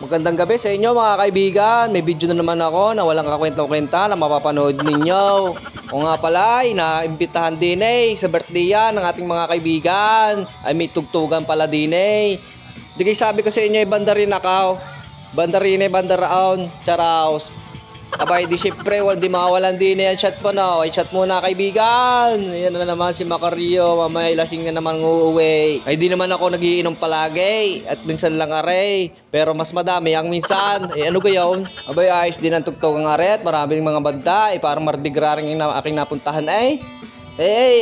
Magandang gabi sa inyo mga kaibigan. May video na naman ako na walang kakwenta-kwenta na mapapanood ninyo. O nga pala, naimbitahan din sa birthday yan ng ating mga kaibigan. Ay may tugtugan pala din Di kayo sabi ko sa inyo, banda rin ako. Banda rin banda raon, charaos. Abay, di syempre, di mawalan din yan chat po no. Ay chat muna kaibigan. Ayan na naman si Macario. Mamaya lasing na naman uuwi. Ay di naman ako nagiinom palagi. At minsan lang aray. Pero mas madami ang minsan. Ay ano gayon? Abay, ayos din ang tugtog ang aret. Maraming mga banda. Ay parang mardigraring yung aking napuntahan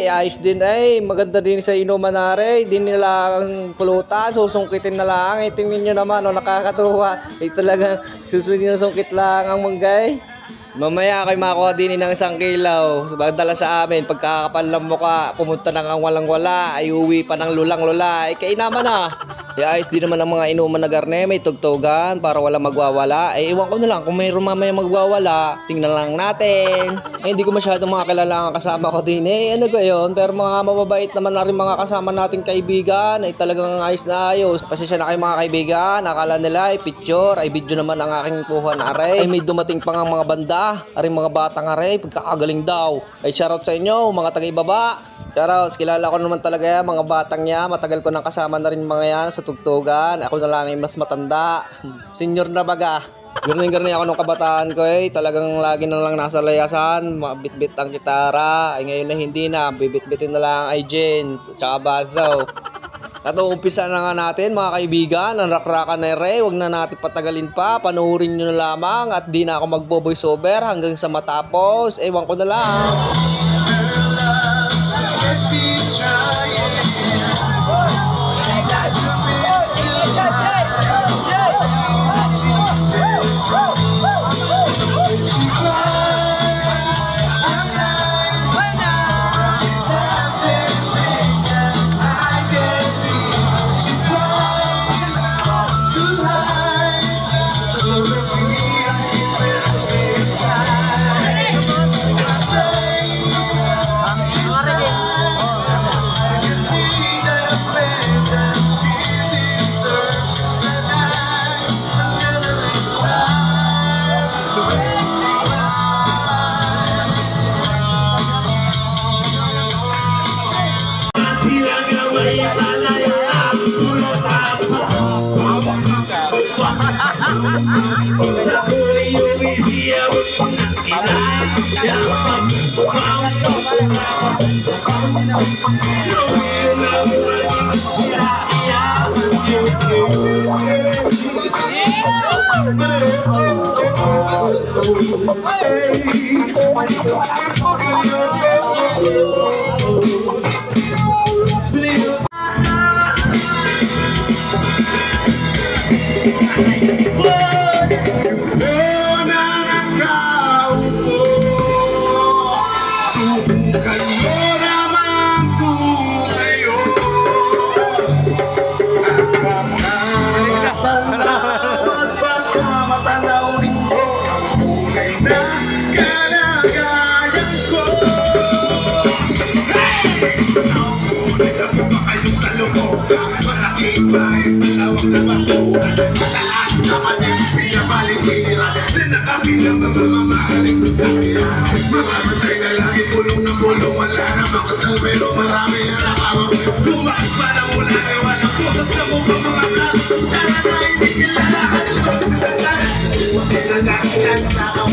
ayos din maganda din sa inuman nare, di nila ang pulutan, susungkitin na lang. Tingnan nyo naman, nakakatuwa. Talagang susungkit lang ang manggay. Mamaya kayo makakuha din ng isang kilaw. Dala sa amin, pagkakapal ng mukha, pumunta na kang walang-wala, ay uwi pa ng lulang-lula. Kainaman na. Ayos din naman ang mga inuman na garne, may tugtugan para wala magwawala. Iwan ko na lang kung mayroon mamaya magwawala, tingnan lang natin. Hindi ko masyadong mga kilala ang kasama ko din ano gayon, pero mga mababait naman na rin mga kasama nating kaibigan. Talagang ayos na ayos. Pasensya na kayo mga kaibigan, akala nila picture, video naman ang aking puhan aray. May dumating pa nga mga banda, mga batang aray, pagkakagaling daw. Shoutout sa inyo mga tagay-baba. Shoutout, kilala ko naman talaga yan, mga batang yan. Matagal ko nang kasama na rin mga yan sa tugtugan. Ako na lang ay mas matanda. Senior na baga. Garni ako nung kabataan ko talagang lagi na lang nasa layasan, bitbit ang gitara. Ngayon na hindi na, bibit-bitin na lang ay gin, tsaka baso. At umpisa na nga natin mga kaibigan, ang rakrakan na huwag na natin patagalin pa, panuorin nyo na lamang at di na ako magbo-voice over hanggang sa matapos. Ewan ko na lang. Mamamatay na lagi, pulong na pulong, wala na makasal, pero marami na nakakapag lumakas pa na mula, ewan ang putas na mukha mga vlog. Sana na hindi kilala, nagkakilala sa ako.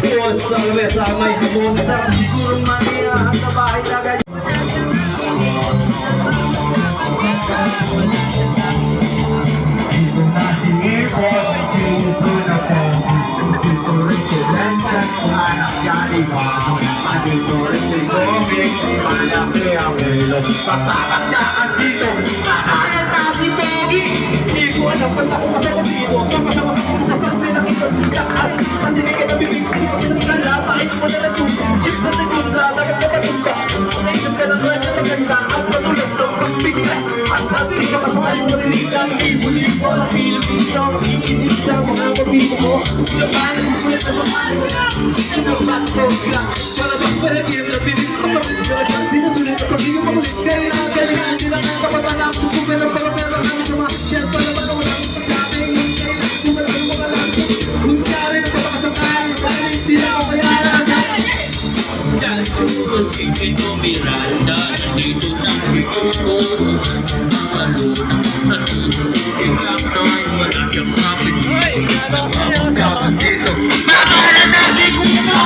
Puwas sa mesa, may hamon, sarap siguro maniyahan sa bahay na ganyan. Pagpapagsakan dito, makanan na si Peggy. Hindi ko alam ba't ako masarap dito. Sama na masarap ko masarap na nakita at pandinig ka na bibig. Hindi ko pinagkala, bakit mo na natulog. Chip sa segunda, dapat ka patunda. Naisip ka na doon sa maganda at matulas sa pagbiglas. Fantastic ka masakal mo rin ang libo-libo na Pilipino. Iinig sa mga kapito ko. Labanan mo ulit na labanan mo na. Ito ba ito lang? Para bang paragim na bibig ko pa. Talagang sinusulit at pag-ibig makulit. Galing na galingan, di na kaya kapatan ang tubugan ng parang meron kami sa mga share para naman walang pasabing Miranda, nandito na si Coco. Mga luna, nandito si Kaknoy. Wala siyang kapit. Nakakapagkakan dito. Makakala natin kung ano!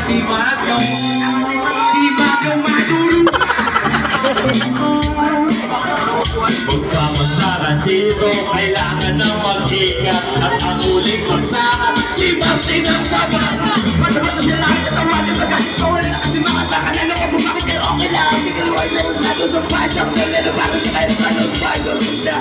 Si Mario, Maduro. Magkamagsara dito, kailangan na mag-ingat. At ang uling magsara, si Martin ang sabat. Matapat siya lahat at ang mali magkakawala na kasi mga takan. Ano ka bumakit kayo okay lang. Hindi ka luwag na yung nato sa pasok. Pero bakit siya kayo tanong bago sunda.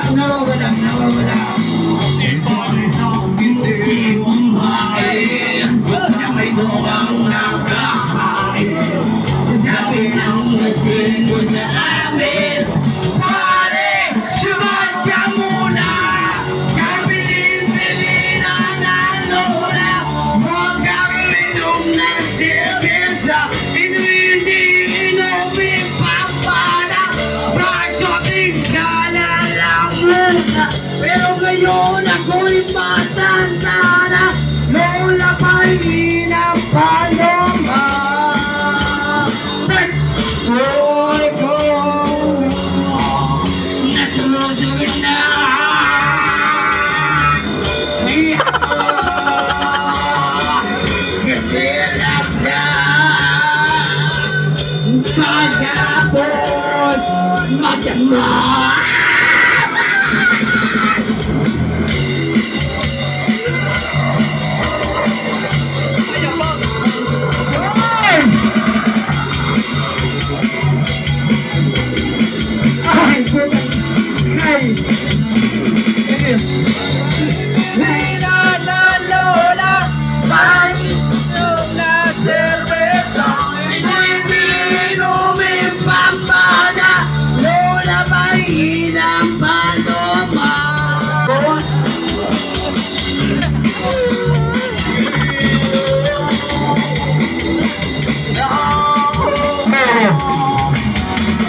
Nawawala. Di pa rin ako hindi kumain. Basta may mukhang nagkakain. Sabi ng nasin ko sa amin, pare, sumat ka muna. Kabilin-bilin ang nanola. Huwag kang inom ng sirkesa. Hindi inumin papara. Bakit ka na lang muna. Pero ngayon ako'y matanda na. Lola pa'y ng paloma. Hoy ko, nasusunod na. Di ako kasi alam na. Pagkapon, magdama. Ay, puta. Ay. Lola, painom na cerveza. Iniinumin pampana. Lola, painom paloma.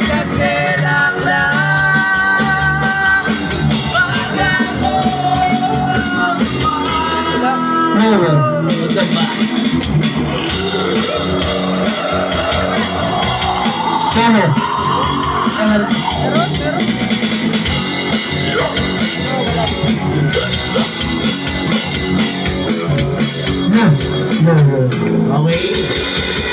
Kasi lang Okay.